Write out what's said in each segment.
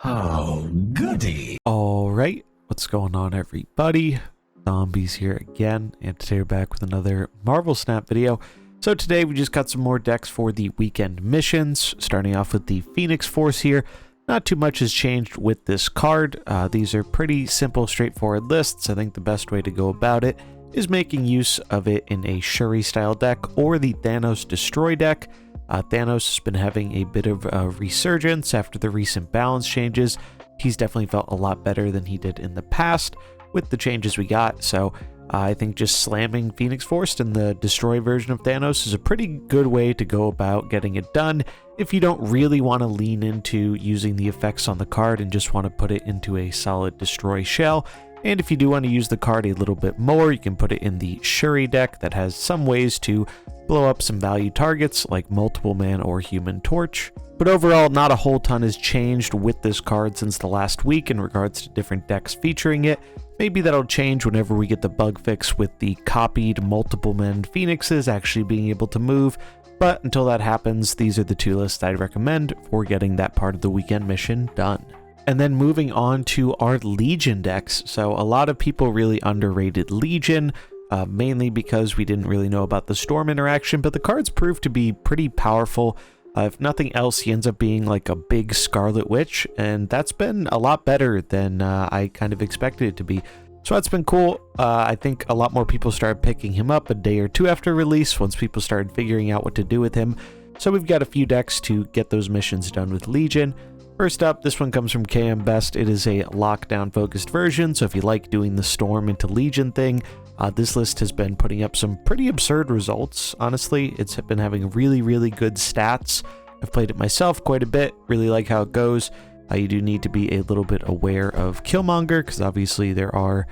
Oh, goody. All right, what's going on, everybody? Zombies here again, and today we're back with another Marvel Snap video. So today we just got some more decks for the weekend missions, starting off with the Phoenix Force here. Not too much has changed with this card. These are pretty simple, straightforward lists. I think the best way to go about it is making use of it in a Shuri style deck or the Thanos Destroy deck. Thanos has been having a bit of a resurgence after the recent balance changes. He's definitely felt a lot better than he did in the past with the changes we got, so I think just slamming Phoenix Force in the Destroy version of Thanos is a pretty good way to go about getting it done if you don't really want to lean into using the effects on the card and just want to put it into a solid Destroy shell. And if you do want to use the card a little bit more, you can put it in the Shuri deck that has some ways to blow up some value targets like Multiple Man or Human Torch. But overall, not a whole ton has changed with this card since the last week in regards to different decks featuring it. Maybe that'll change whenever we get the bug fix with the copied Multiple Men Phoenixes actually being able to move. But until that happens, these are the two lists I'd recommend for getting that part of the weekend mission done. And then moving on to our Legion decks. So a lot of people really underrated Legion, mainly because we didn't really know about the Storm interaction, but the cards proved to be pretty powerful. If nothing else, he ends up being like a big Scarlet Witch, and that's been a lot better than I kind of expected it to be. So that's been cool. I think a lot more people started picking him up a day or two after release once people started figuring out what to do with him. So we've got a few decks to get those missions done with Legion. First up, this one comes from KM Best. It is a lockdown focused version, so if you like doing the Storm into Legion thing, this list has been putting up some pretty absurd results. Honestly, it's been having really good stats. I've played it myself quite a bit, really like how it goes. You do need to be a little bit aware of Killmonger, because obviously there are,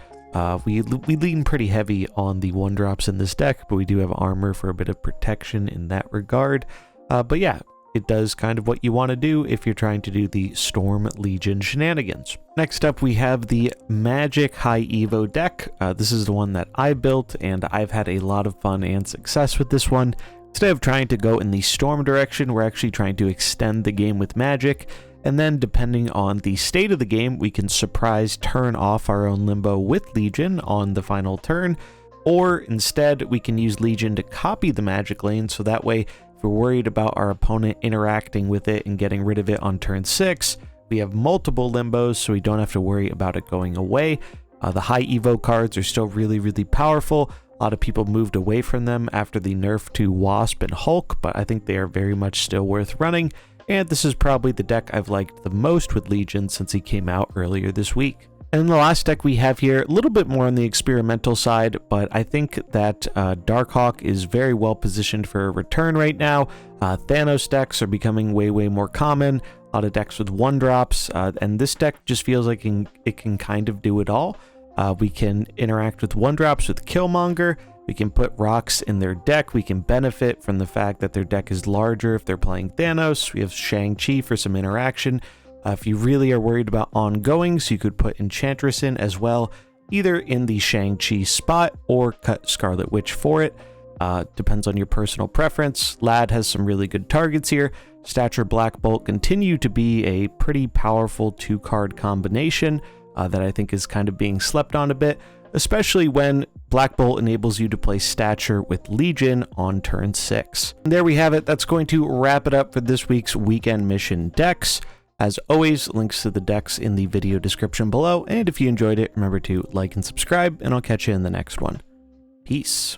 we lean pretty heavy on the 1-drops in this deck, but we do have armor for a bit of protection in that regard. But yeah, it does kind of what you want to do if you're trying to do the Storm Legion shenanigans. Next up, we have the Magic High Evo deck. This is the one that I built, and I've had a lot of fun and success with this one. Instead of trying to go in the Storm direction, we're actually trying to extend the game with Magic, and then depending on the state of the game, we can surprise turn off our own Limbo with Legion on the final turn, or instead we can use Legion to copy the Magic lane, so that way if we're worried about our opponent interacting with it and getting rid of it on turn 6, we have multiple Limbos, so we don't have to worry about it going away. The High Evo cards are still really powerful. A lot of people moved away from them after the nerf to Wasp and Hulk, but I think they are very much still worth running. And this is probably the deck I've liked the most with Legion since he came out earlier this week. And the last deck we have here, a little bit more on the experimental side, but I think that Darkhawk is very well positioned for a return right now. Thanos decks are becoming way more common. A lot of decks with 1-drops, and this deck just feels like it can kind of do it all. We can interact with 1-drops with Killmonger. We can put rocks in their deck. We can benefit from the fact that their deck is larger if they're playing Thanos. We have Shang-Chi for some interaction. If you really are worried about ongoings, you could put Enchantress in as well, either in the Shang-Chi spot or cut Scarlet Witch for it. Depends on your personal preference. Lad has some really good targets here. Stature Black Bolt continue to be a pretty powerful 2-card combination that I think is kind of being slept on a bit, especially when Black Bolt enables you to play Stature with Legion on turn 6. And there we have it. That's going to wrap it up for this week's weekend mission decks. As always, links to the decks in the video description below, and if you enjoyed it, remember to like and subscribe, and I'll catch you in the next one. Peace.